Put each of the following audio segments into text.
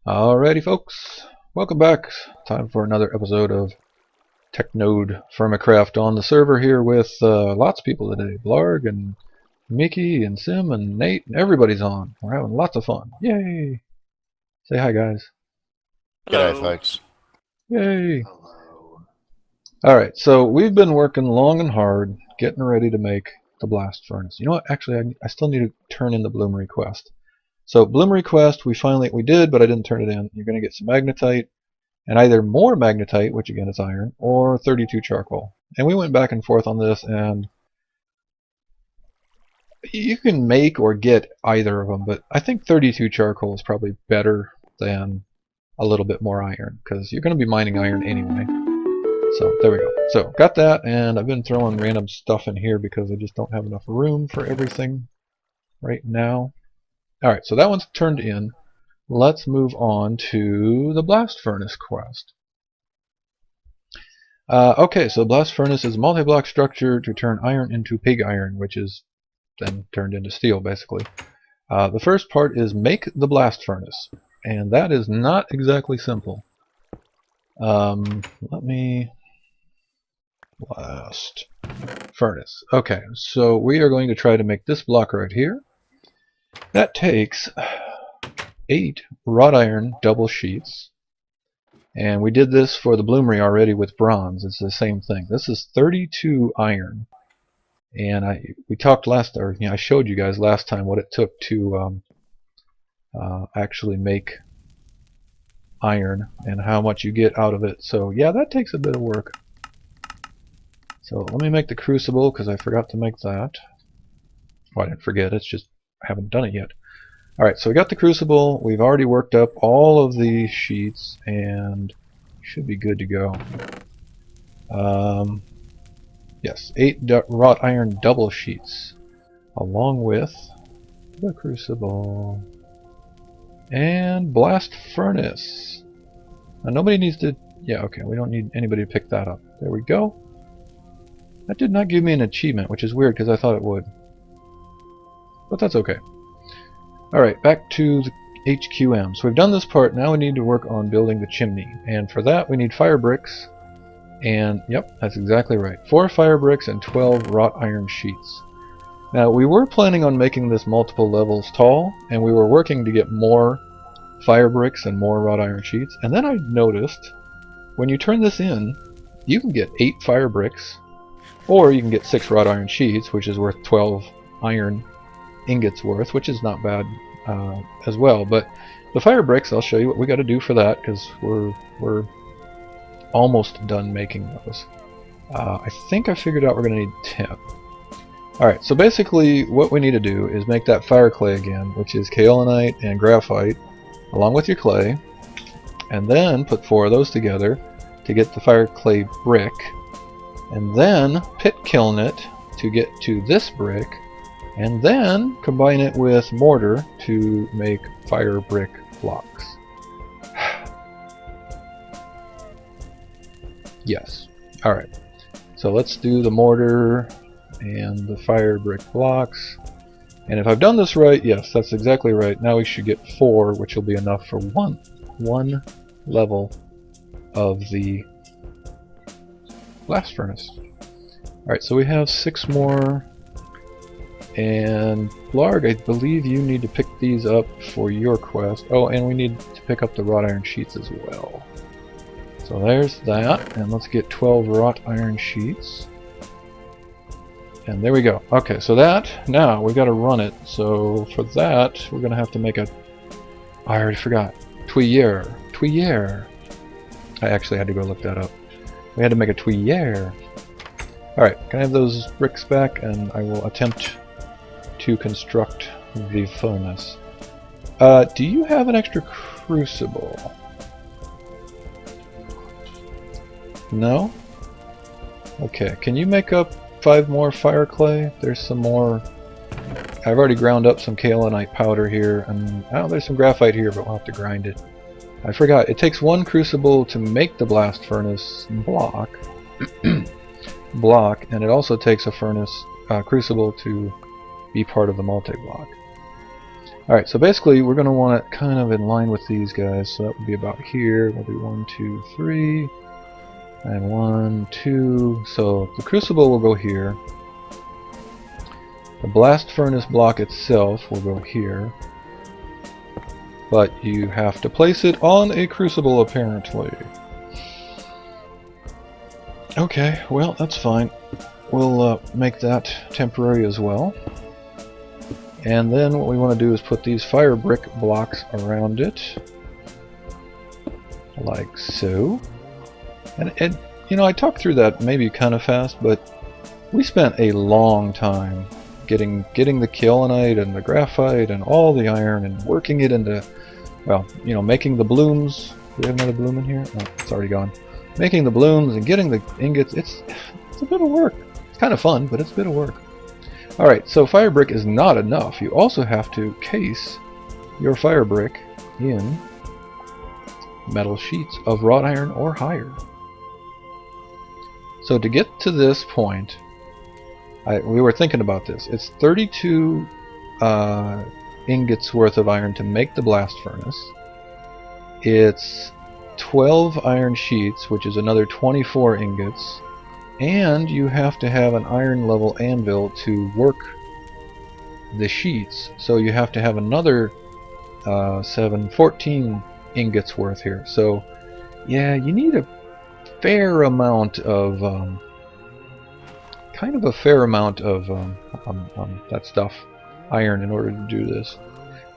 Alrighty folks, welcome back. Time for another episode of TechNodefirmacraft on the server here with lots of people today. Blarg and Mickey and Sim and Nate and everybody's on. We're having lots of fun. Yay! Say hi guys. Hello. G'day, folks. Yay! Hello. Alright, so we've been working long and hard getting ready to make the blast furnace. You know what, actually I still need to turn in the bloom request. So bloom request we did, but I didn't turn it in. You're going to get some magnetite and either more magnetite, which again is iron, or 32 charcoal. And we went back and forth on this, and you can make or get either of them, but I think 32 charcoal is probably better than a little bit more iron, because you're going to be mining iron anyway. So there we go. So got that, and I've been throwing random stuff in here because I just don't have enough room for everything right now. Alright, so that one's turned in. Let's move on to the blast furnace quest. Okay, so the blast furnace is a multi-block structure to turn iron into pig iron, which is then turned into steel, basically. The first part is make the blast furnace, and that is not exactly simple. Let me... blast furnace. Okay, so we are going to try to make this block right here. That takes 8 wrought iron double sheets, and we did this for the bloomery already with bronze. It's the same thing. This is 32 iron, and I showed you guys last time what it took to actually make iron and how much you get out of it. So yeah, that takes a bit of work. So let me make the crucible because I forgot to make that. Well, I didn't forget. It's just I haven't done it yet. Alright, so we got the crucible. We've already worked up all of the sheets and should be good to go. Yes, 8 wrought iron double sheets along with the crucible and blast furnace. Now nobody needs to... yeah, okay, we don't need anybody to pick that up. There we go. That did not give me an achievement, which is weird because I thought it would. But that's okay. Alright, back to the HQM. So we've done this part, now we need to work on building the chimney. And for that we need fire bricks. And, yep, that's exactly right. 4 fire bricks and 12 wrought iron sheets. Now we were planning on making this multiple levels tall, and we were working to get more fire bricks and more wrought iron sheets. And then I noticed, when you turn this in, you can get 8 fire bricks, or you can get 6 wrought iron sheets, which is worth 12 iron ingots worth, which is not bad as well. But the fire bricks, I'll show you what we got to do for that, because we're almost done making those. I think I figured out we're going to need 10. Alright, so basically what we need to do is make that fire clay again, which is kaolinite and graphite, along with your clay, and then put 4 of those together to get the fire clay brick, and then pit kiln it to get to this brick, and then combine it with mortar to make fire brick blocks. Yes. Alright. So let's do the mortar and the fire brick blocks. And if I've done this right, yes, that's exactly right. Now we should get 4, which will be enough for one level of the blast furnace. Alright, so we have 6 more. And Blarg, I believe you need to pick these up for your quest. Oh, and we need to pick up the wrought iron sheets as well. So there's that, and let's get 12 wrought iron sheets. And there we go. Okay, so that, now we got to run it. So for that, we're going to have to make a... I already forgot. Tuyere. Tuyere. I actually had to go look that up. We had to make a tuyere. Alright, can I have those bricks back, and I will attempt to construct the furnace. Do you have an extra crucible? No? Okay, can you make up 5 more fire clay? There's some more... I've already ground up some kaolinite powder here, and oh, there's some graphite here, but we'll have to grind it. I forgot, it takes 1 crucible to make the blast furnace block, and it also takes a furnace crucible to be part of the multi-block. Alright, so basically we're going to want it kind of in line with these guys, so that would be about here. We'll do 1, 2, 3, and 1, 2. So the crucible will go here. The blast furnace block itself will go here. But you have to place it on a crucible, apparently. Okay, well, that's fine. We'll make that temporary as well. And then what we want to do is put these fire brick blocks around it. Like so. And you know, I talked through that maybe kind of fast, but we spent a long time getting the kaolinite and the graphite and all the iron and working it into, well, you know, making the blooms. Do we have another bloom in here? Oh, it's already gone. Making the blooms and getting the ingots. It's a bit of work. It's kind of fun, but it's a bit of work. Alright, so fire brick is not enough. You also have to case your fire brick in metal sheets of wrought iron or higher. So to get to this point, we were thinking about this. It's 32 ingots worth of iron to make the blast furnace. It's 12 iron sheets, which is another 24 ingots. And you have to have an iron level anvil to work the sheets. So you have to have another 14 ingots worth here. So yeah, you need a fair amount of that stuff, iron, in order to do this.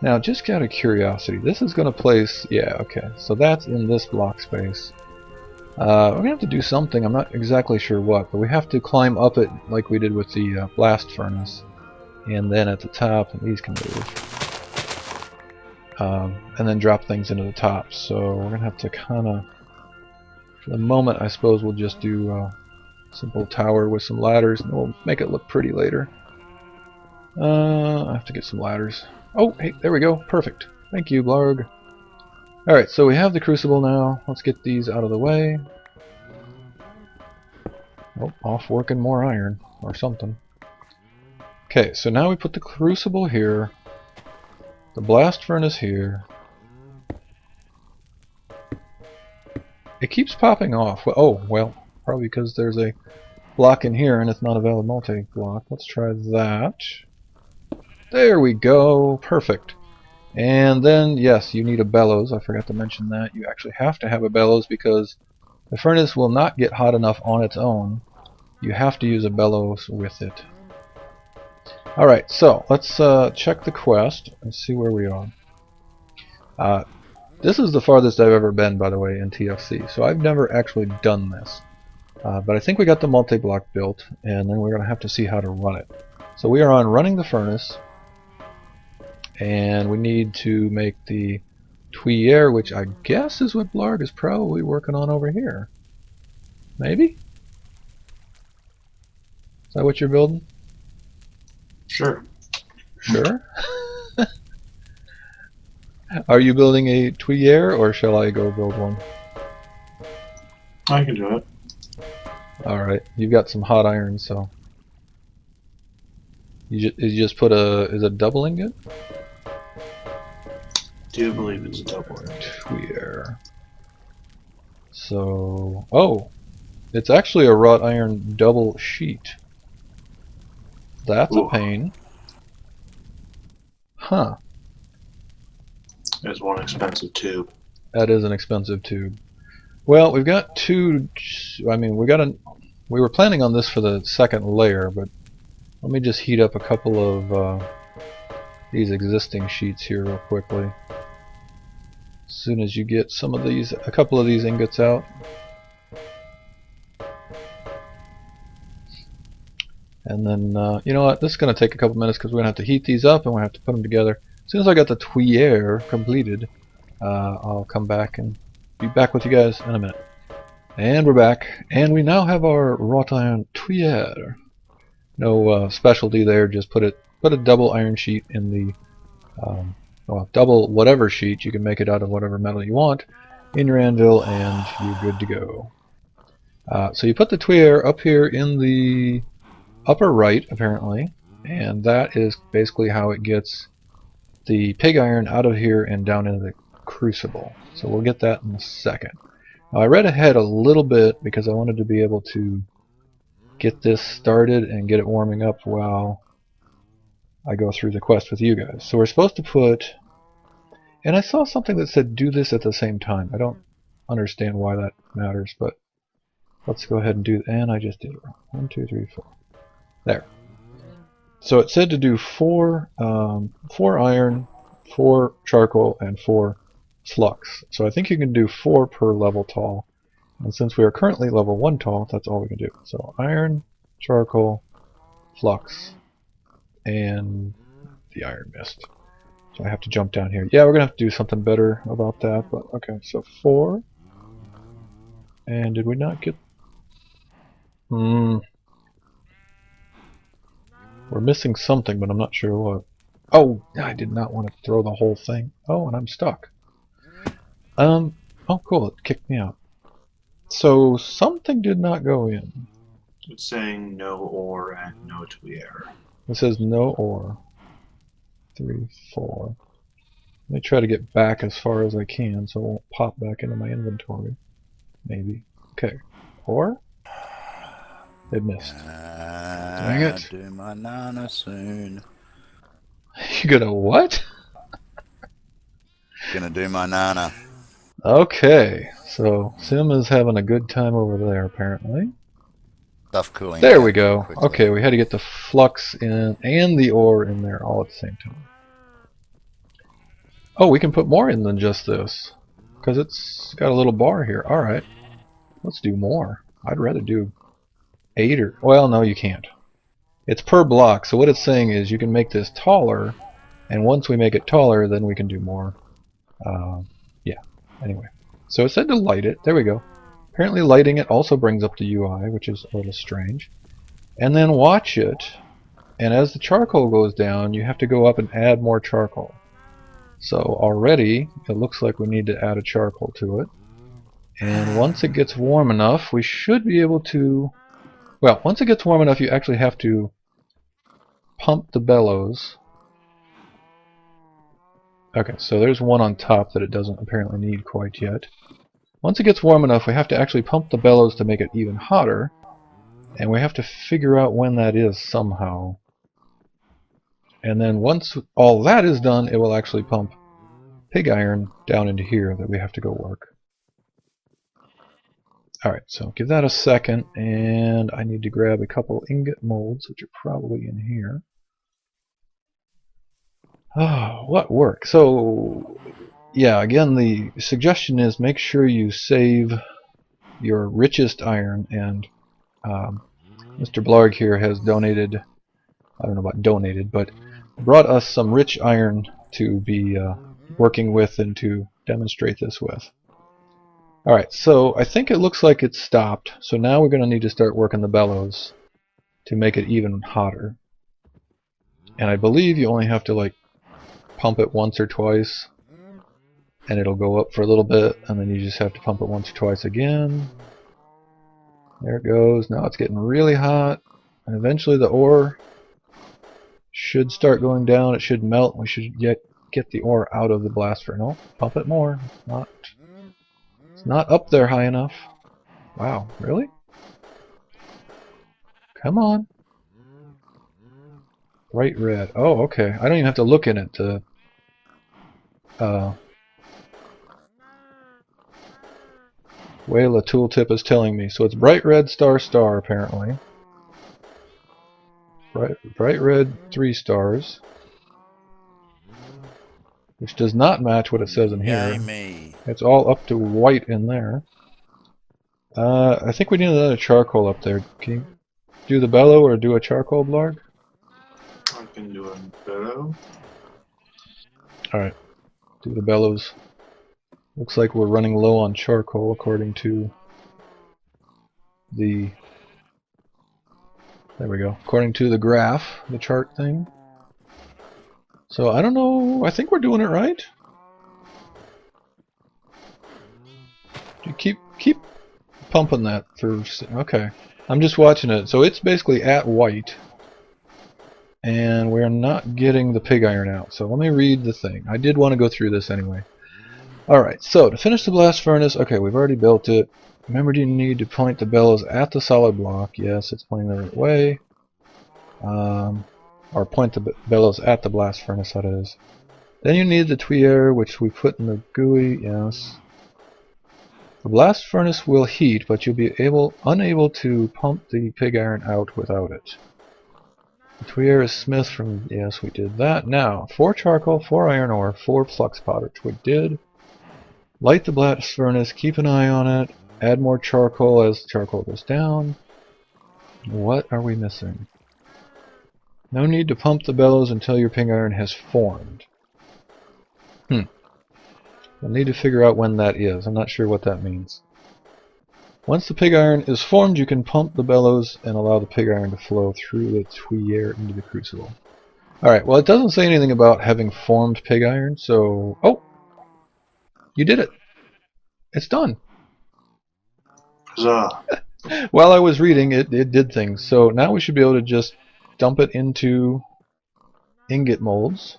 Now, just out of curiosity, this is going to place, yeah, okay, so that's in this block space. We're going to have to do something, I'm not exactly sure what, but we have to climb up it like we did with the blast furnace. And then at the top, and these can move. And then drop things into the top. So we're going to have to kind of, for the moment, I suppose we'll just do a simple tower with some ladders, and we'll make it look pretty later. I have to get some ladders. Oh, hey, there we go. Perfect. Thank you, Blarg. Alright, so we have the crucible now. Let's get these out of the way. Oh, off working more iron, or something. Okay, so now we put the crucible here, the blast furnace here. It keeps popping off. Oh, well, probably because there's a block in here and it's not a valid multi-block. Let's try that. There we go. Perfect. And then, yes, you need a bellows. I forgot to mention that. You actually have to have a bellows because the furnace will not get hot enough on its own. You have to use a bellows with it. Alright, so let's check the quest and see where we are. This is the farthest I've ever been, by the way, in TFC, so I've never actually done this. But I think we got the multi-block built, and then we're going to have to see how to run it. So we are on running the furnace, and we need to make the tuyere, which I guess is what Blarg is probably working on over here. Maybe? Is that what you're building? Sure. Sure? Are you building a tuyere, or shall I go build one? I can do it. Alright, you've got some hot iron, so... You just put a... is it a double ingot? Do believe it's a double. Tuyere. So... oh! It's actually a wrought iron double sheet. That's Ooh. a pain. Huh. There's one expensive tube. That is an expensive tube. Well, we've got two... I mean, we were planning on this for the second layer, but let me just heat up a couple of these existing sheets here real quickly. As soon as you get some of these, a couple of these ingots out. And then, you know what, this is going to take a couple minutes because we're going to have to heat these up and we're going to have to put them together. As soon as I got the tuyere completed, I'll come back and be back with you guys in a minute. And we're back, and we now have our wrought iron tuyere. No specialty there, just put a double iron sheet in the, well, double whatever sheet, you can make it out of whatever metal you want, in your anvil, and you're good to go. So you put the tuyere up here in the upper right, apparently, and that is basically how it gets the pig iron out of here and down into the crucible. So we'll get that in a second. Now, I read ahead a little bit because I wanted to be able to get this started and get it warming up while I go through the quest with you guys. So we're supposed to put, and I saw something that said do this at the same time. I don't understand why that matters, but let's go ahead and do, and I just did it wrong. 1, 2, 3, 4. There. So it said to do 4 iron, 4 charcoal, and 4 flux. So I think you can do 4 per level tall. And since we are currently level 1 tall, that's all we can do. So iron, charcoal, flux, and the iron mist. So I have to jump down here. Yeah, we're going to have to do something better about that. But okay, so 4. And did we not get... We're missing something, but I'm not sure what. Oh, I did not want to throw the whole thing. Oh, and I'm stuck. Oh, cool, it kicked me out. So something did not go in. It's saying no ore and no tuer. It says no ore. 3, 4. Let me try to get back as far as I can so it won't pop back into my inventory. Maybe. Okay. Ore? It missed. Dang it. Do my nana soon. You gonna what? Gonna do my nana. Okay. So Sim is having a good time over there apparently. Stuff cooling. There we go. Quickly. Okay, we had to get the flux in and the ore in there all at the same time. Oh, we can put more in than just this. Because it's got a little bar here. Alright. Let's do more. I'd rather do 8 or... Well, no, you can't. It's per block, so what it's saying is you can make this taller, and once we make it taller, then we can do more. Yeah, anyway. So it said to light it. There we go. Apparently lighting it also brings up the UI, which is a little strange. And then watch it, and as the charcoal goes down, you have to go up and add more charcoal. So already, it looks like we need to add a charcoal to it. And once it gets warm enough, we should be able to... Well, once it gets warm enough, you actually have to pump the bellows. Okay, so there's one on top that it doesn't apparently need quite yet. Once it gets warm enough, we have to actually pump the bellows to make it even hotter. And we have to figure out when that is somehow. And then once all that is done, it will actually pump pig iron down into here that we have to go work. Alright, so give that a second, and I need to grab a couple ingot molds, which are probably in here. Oh, what work? So, yeah, again, the suggestion is make sure you save your richest iron, and Mr. Blarg here has donated, I don't know about donated, but brought us some rich iron to be working with and to demonstrate this with. Alright, so I think it looks like it's stopped, so now we're going to need to start working the bellows to make it even hotter. And I believe you only have to like pump it once or twice, and it'll go up for a little bit, and then you just have to pump it once or twice again. There it goes. Now it's getting really hot, and eventually the ore should start going down. It should melt. We should get the ore out of the blast furnace. No, pump it more. It's not up there high enough. Wow, really? Come on. Bright red. Oh, okay. I don't even have to look in it to... Wayla tooltip is telling me. So it's bright red star star apparently. Bright red 3 stars. Which does not match what it says in here. Me. It's all up to white in there. I think we need another charcoal up there. Can you do the bellow or do a charcoal, Blarg? I can do a bellow. Alright. Do the bellows. Looks like we're running low on charcoal according to the... There we go. According to the graph, the chart thing. So I don't know, I think we're doing it right. You keep pumping that through. Okay. I'm just watching it. So it's basically at white. and we're not getting the pig iron out. So let me read the thing. I did want to go through this anyway. Alright, so to finish the blast furnace, okay, we've already built it. Remember, you need to point the bellows at the solid block. Yes, it's pointing the right way. Or point the bellows at the blast furnace, that is. Then you need the tuyere, which we put in the GUI, yes. The blast furnace will heat, but you'll be unable to pump the pig iron out without it. The tuyere is smith from, yes, we did that. Now, 4 charcoal, 4 iron ore, 4 flux powder, which we did. Light the blast furnace, keep an eye on it, add more charcoal as charcoal goes down. What are we missing? No need to pump the bellows until your pig iron has formed. We'll need to figure out when that is. I'm not sure what that means. Once the pig iron is formed, you can pump the bellows and allow the pig iron to flow through the tuyere into the crucible. Alright, well, it doesn't say anything about having formed pig iron, so... Oh! You did it! It's done! Huzzah. While I was reading, it did things. So now we should be able to just dump it into ingot molds.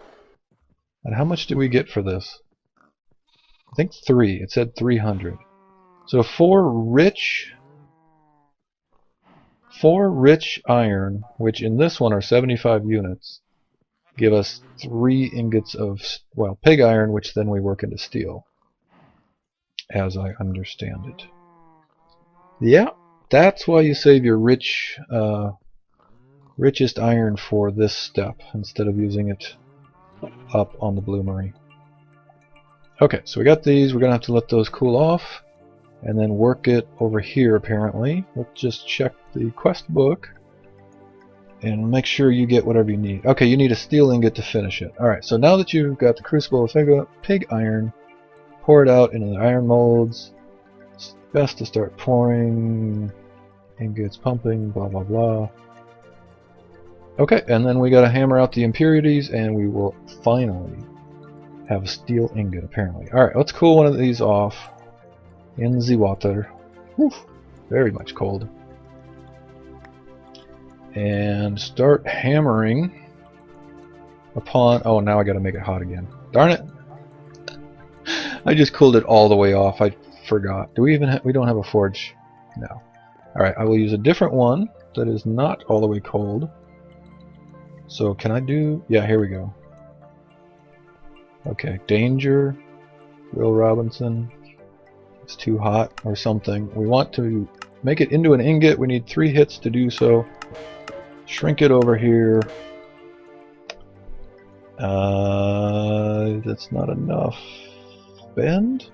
And how much did we get for this? I think 3. It said 300. So 4 rich iron, which in this one are 75 units, give us 3 ingots of, well, pig iron, which then we work into steel, as I understand it. Yeah, that's why you save your richest iron for this step instead of using it up on the bloomery. Okay, so we got these. We're going to have to let those cool off and then work it over here, apparently. Let's just check the quest book and make sure you get whatever you need. Okay, you need a steel ingot to finish it. Alright, so now that you've got the crucible of pig iron, pour it out into the iron molds. It's best to start pouring ingots, pumping, blah blah blah. Okay, and then we got to hammer out the impurities and we will finally have a steel ingot, apparently. Alright, let's cool one of these off in the water. Whew, very much cold. And start hammering upon... Oh, now I gotta make it hot again. Darn it! I just cooled it all the way off. I forgot. Do we even we don't have a forge? No. Alright, I will use a different one that is not all the way cold. So can I do... Yeah, here we go. Okay, danger. Will Robinson. It's too hot or something. We want to make it into an ingot. We need 3 hits to do so. Shrink it over here. That's not enough. Bend?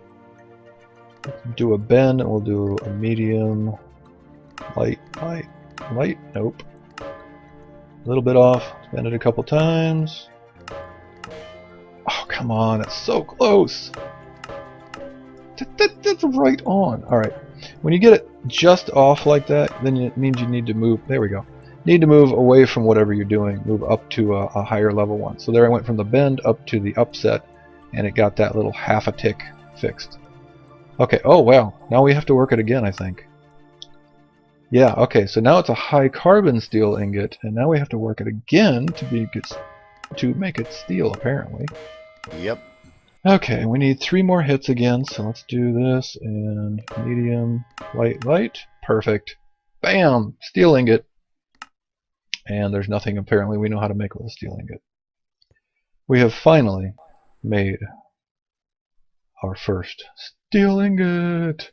Let's do a bend and we'll do a medium. Light. Nope. A little bit off. Bend it a couple times. Oh, come on. It's so close. That's right on. Alright. When you get it just off like that, then it means you need to move. There we go. Need to move away from whatever you're doing. Move up to a higher level one. So there I went from the bend up to the upset, and it got that little half a tick fixed. Okay. Oh, wow. Now we have to work it again, I think. Yeah, okay. So now it's a high carbon steel ingot, and now we have to work it again to make it steel, apparently. Yep. Okay, we need 3 more hits again, so let's do this, and medium, light, perfect. Bam! Steel ingot. And there's nothing apparently we know how to make with a steel ingot. We have finally made our first steel ingot!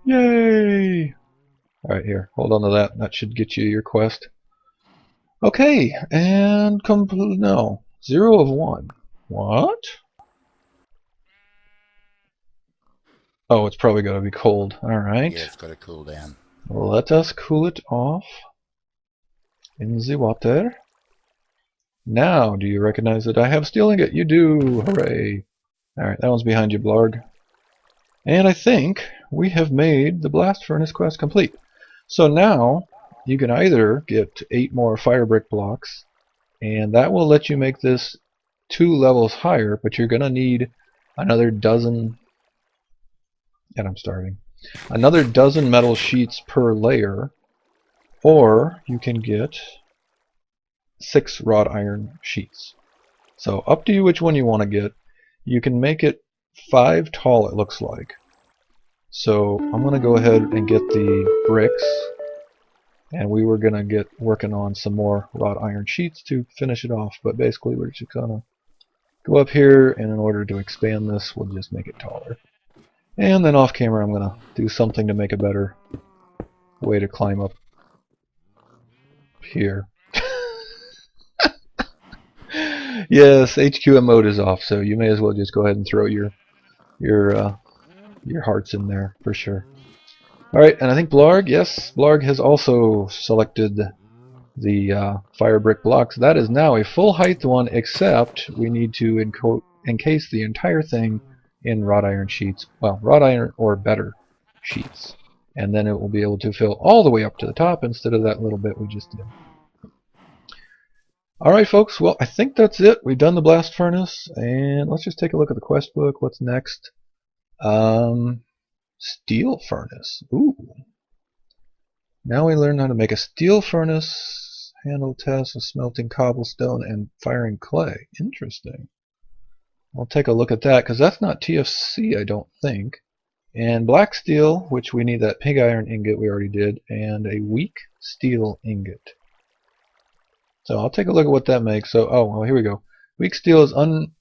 Yay! Alright, here, hold on to that. That should get you your quest. Okay, and no. 0 of 1. What? Oh, it's probably got to be cold. Alright. Yeah, it's got to cool down. Let us cool it off in the water. Now, do you recognize that I have steel ingot? You do! Hooray! Alright, that one's behind you, Blarg. And I think we have made the blast furnace quest complete. So now, you can either get 8 more fire brick blocks, and that will let you make this 2 levels higher, but you're going to need another dozen... And I'm starving. Another dozen metal sheets per layer, or you can get 6 wrought iron sheets. So up to you which one you want to get. You can make it 5 tall, it looks like. So I'm going to go ahead and get the bricks, and we were going to get working on some more wrought iron sheets to finish it off, but basically we're just going to go up here, and in order to expand this, we'll just make it taller. And then off camera I'm going to do something to make a better way to climb up here. Yes, HQM mode is off, so you may as well just go ahead and throw your hearts in there for sure. Alright, and I think Blarg, yes, Blarg has also selected the fire brick blocks. That is now a full height one, except we need to encase the entire thing in wrought iron sheets. Well, wrought iron or better sheets. And then it will be able to fill all the way up to the top instead of that little bit we just did. Alright folks, well I think that's it. We've done the blast furnace, and let's just take a look at the quest book. What's next? Steel furnace. Ooh. Now we learn how to make a steel furnace, handle tests of smelting cobblestone and firing clay. Interesting. I'll take a look at that, because that's not TFC, I don't think. And black steel, which we need that pig iron ingot we already did, and a weak steel ingot. So I'll take a look at what that makes. So, oh, well, here we go. Weak steel is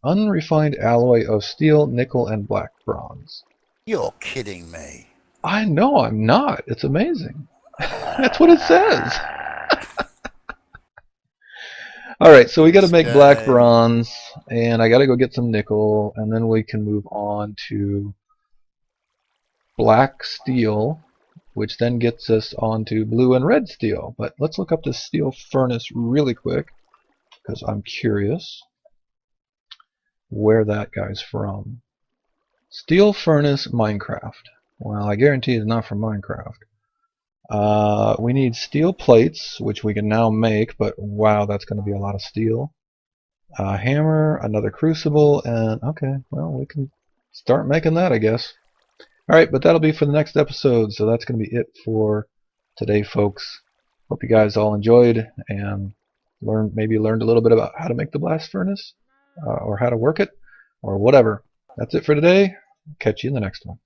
unrefined alloy of steel, nickel, and black bronze. You're kidding me. I know I'm not. It's amazing. That's what it says. Alright, so we got to make black bronze, and I got to go get some nickel, and then we can move on to black steel, which then gets us onto blue and red steel. But let's look up this steel furnace really quick, because I'm curious where that guy's from. Steel furnace Minecraft. Well, I guarantee it's not from Minecraft. We need steel plates, which we can now make, but wow, that's going to be a lot of steel. Hammer, another crucible, and okay, well, we can start making that, I guess. Alright, but that'll be for the next episode, so that's going to be it for today, folks. Hope you guys all enjoyed and maybe learned a little bit about how to make the blast furnace, or how to work it, or whatever. That's it for today. Catch you in the next one.